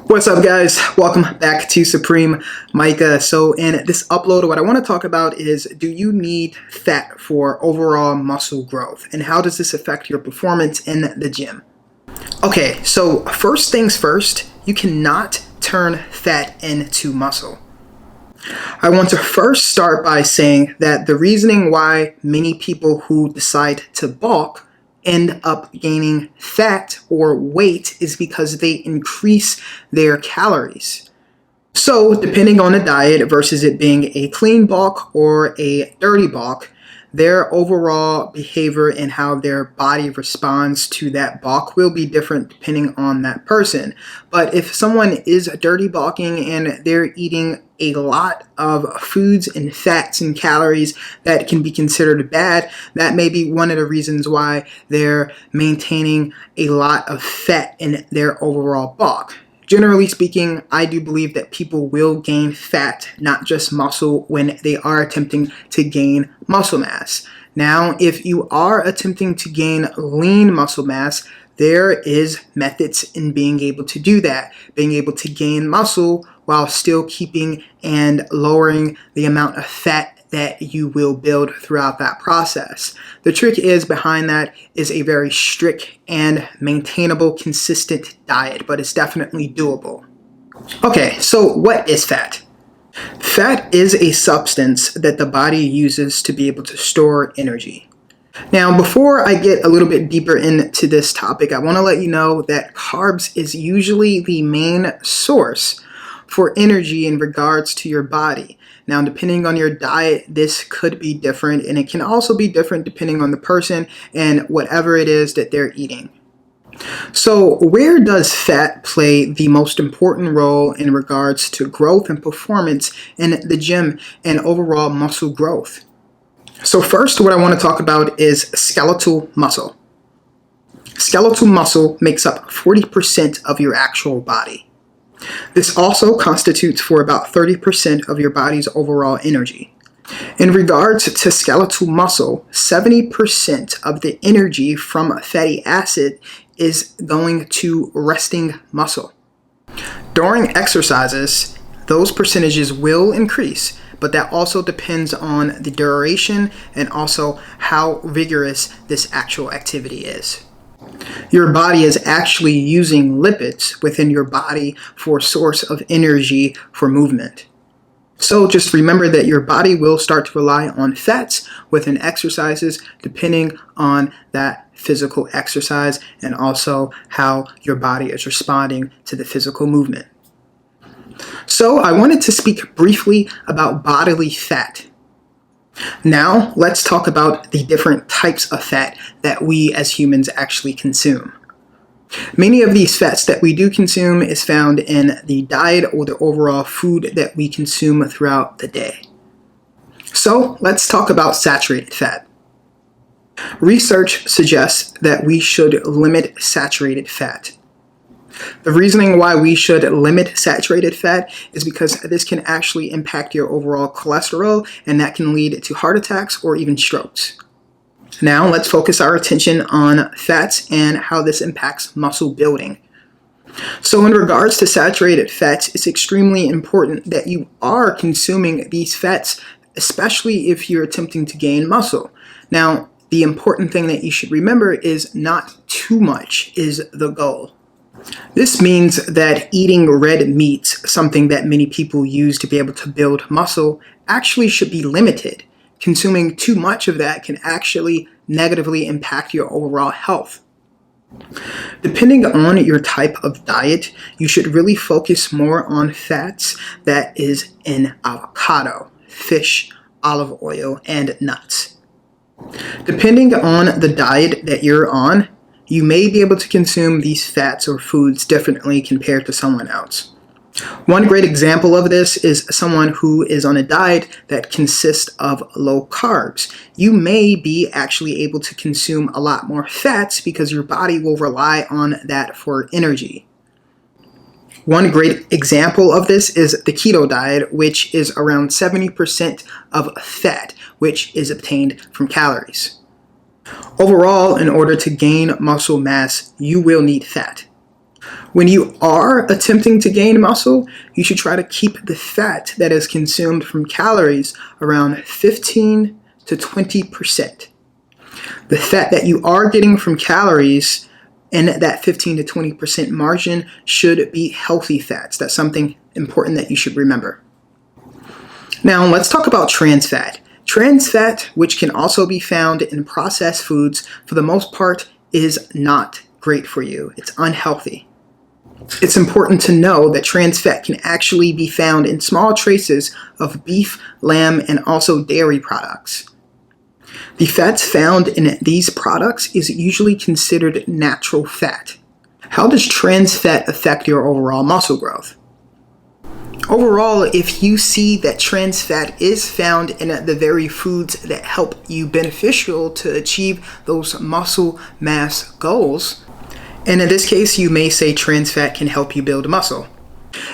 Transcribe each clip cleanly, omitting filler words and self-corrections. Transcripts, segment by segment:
What's up, guys? Welcome back to Supreme Micah. So in this upload, what I want to talk about is, do you need fat for overall muscle growth? And how does this affect your performance in the gym? Okay, so first things first, you cannot turn fat into muscle. I want to first start by saying that the reasoning why many people who decide to bulk end up gaining fat or weight is because they increase their calories. So depending on the diet versus it being a clean bulk or a dirty bulk, their overall behavior and how their body responds to that bulk will be different depending on that person. But if someone is dirty bulking and they're eating a lot of foods and fats and calories that can be considered bad, that may be one of the reasons why they're maintaining a lot of fat in their overall bulk. Generally speaking, I do believe that people will gain fat, not just muscle, when they are attempting to gain muscle mass. Now, if you are attempting to gain lean muscle mass, there is methods in being able to do that, being able to gain muscle while still keeping and lowering the amount of fat that you will build throughout that process. The trick is behind that is a very strict and maintainable, consistent diet, but it's definitely doable. Okay, so what is fat? Fat is a substance that the body uses to be able to store energy. Now, before I get a little bit deeper into this topic, I want to let you know that carbs is usually the main source for energy in regards to your body. Now, depending on your diet, this could be different, and it can also be different depending on the person and whatever it is that they're eating. So where does fat play the most important role in regards to growth and performance in the gym and overall muscle growth? So first, what I want to talk about is skeletal muscle. Skeletal muscle makes up 40% of your actual body. This also constitutes for about 30% of your body's overall energy. In regards to skeletal muscle, 70% of the energy from fatty acid is going to resting muscle. During exercises, those percentages will increase, but that also depends on the duration and also how vigorous this actual activity is. Your body is actually using lipids within your body for a source of energy for movement. So just remember that your body will start to rely on fats within exercises depending on that physical exercise and also how your body is responding to the physical movement. So I wanted to speak briefly about bodily fat. Now, let's talk about the different types of fat that we as humans actually consume. Many of these fats that we do consume is found in the diet or the overall food that we consume throughout the day. So, let's talk about saturated fat. Research suggests that we should limit saturated fat. The reasoning why we should limit saturated fat is because this can actually impact your overall cholesterol, and that can lead to heart attacks or even strokes. Now let's focus our attention on fats and how this impacts muscle building. So in regards to saturated fats, it's extremely important that you are consuming these fats, especially if you're attempting to gain muscle. Now, the important thing that you should remember is not too much is the goal. This means that eating red meats, something that many people use to be able to build muscle, actually should be limited. Consuming too much of that can actually negatively impact your overall health. Depending on your type of diet, you should really focus more on fats that is in avocado, fish, olive oil, and nuts. Depending on the diet that you're on, you may be able to consume these fats or foods differently compared to someone else. One great example of this is someone who is on a diet that consists of low carbs. You may be actually able to consume a lot more fats because your body will rely on that for energy. One great example of this is the Keto Diet, which is around 70% of fat, which is obtained from calories. Overall, in order to gain muscle mass, you will need fat. When you are attempting to gain muscle, you should try to keep the fat that is consumed from calories around 15 to 20%. The fat that you are getting from calories in that 15 to 20% margin should be healthy fats. That's something important that you should remember. Now let's talk about trans fat. Trans fat, which can also be found in processed foods, for the most part is not great for you. It's unhealthy. It's important to know that trans fat can actually be found in small traces of beef, lamb, and also dairy products. The fats found in these products is usually considered natural fat. How does trans fat affect your overall muscle growth? Overall, if you see that trans fat is found in the very foods that help you beneficial to achieve those muscle mass goals, and in this case, you may say trans fat can help you build muscle.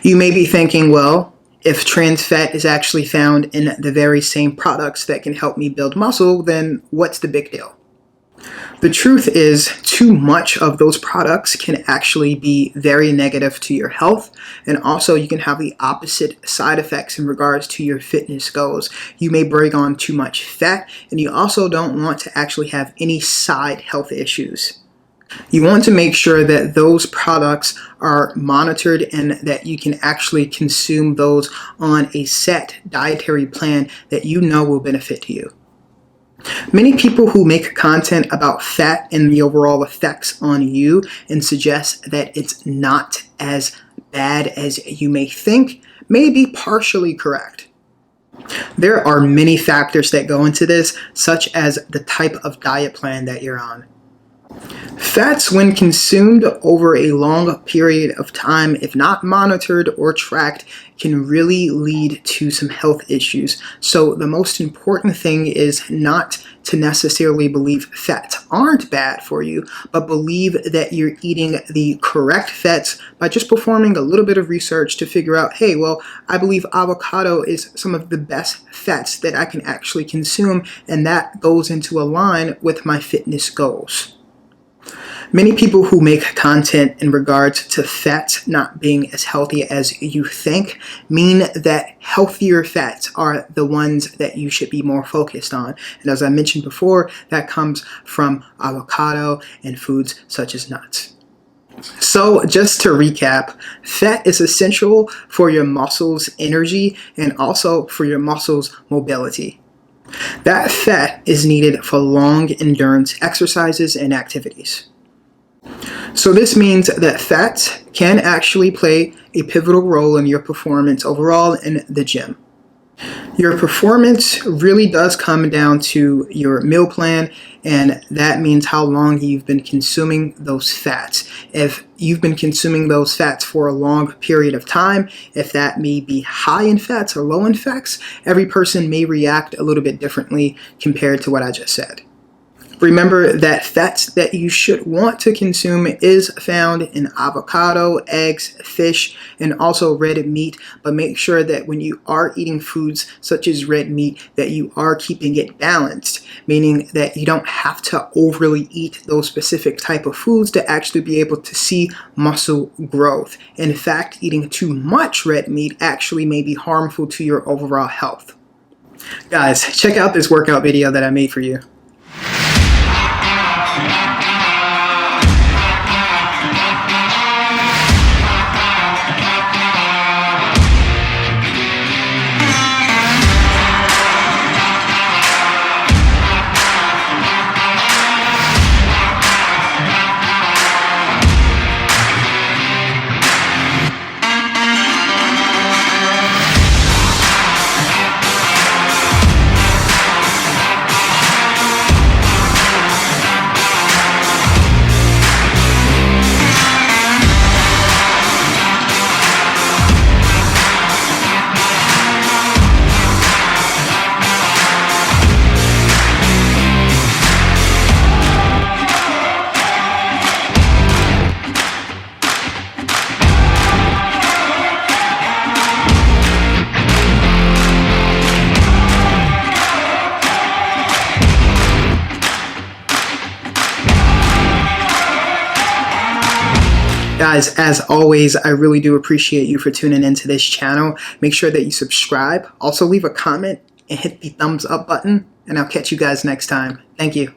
You may be thinking, well, if trans fat is actually found in the very same products that can help me build muscle, then what's the big deal? The truth is, too much of those products can actually be very negative to your health, and also you can have the opposite side effects in regards to your fitness goals. You may bring on too much fat, and you also don't want to actually have any side health issues. You want to make sure that those products are monitored and that you can actually consume those on a set dietary plan that you know will benefit you. Many people who make content about fat and the overall effects on you and suggest that it's not as bad as you may think may be partially correct. There are many factors that go into this, such as the type of diet plan that you're on. Fats, when consumed over a long period of time, if not monitored or tracked, can really lead to some health issues. So the most important thing is not to necessarily believe fats aren't bad for you, but believe that you're eating the correct fats by just performing a little bit of research to figure out, hey, well, I believe avocado is some of the best fats that I can actually consume, and that goes into a line with my fitness goals. Many people who make content in regards to fats not being as healthy as you think mean that healthier fats are the ones that you should be more focused on. And as I mentioned before, that comes from avocado and foods such as nuts. So just to recap, fat is essential for your muscles' energy and also for your muscles' mobility. That fat is needed for long endurance exercises and activities. So this means that fats can actually play a pivotal role in your performance overall in the gym. Your performance really does come down to your meal plan, and that means how long you've been consuming those fats. If you've been consuming those fats for a long period of time, if that may be high in fats or low in fats, every person may react a little bit differently compared to what I just said. Remember that fats that you should want to consume is found in avocado, eggs, fish, and also red meat. But make sure that when you are eating foods such as red meat, that you are keeping it balanced, meaning that you don't have to overly eat those specific type of foods to actually be able to see muscle growth. In fact, eating too much red meat actually may be harmful to your overall health. Guys, check out this workout video that I made for you. Guys, as always, I really do appreciate you for tuning into this channel. Make sure that you subscribe. Also leave a comment and hit the thumbs up button, and I'll catch you guys next time. Thank you.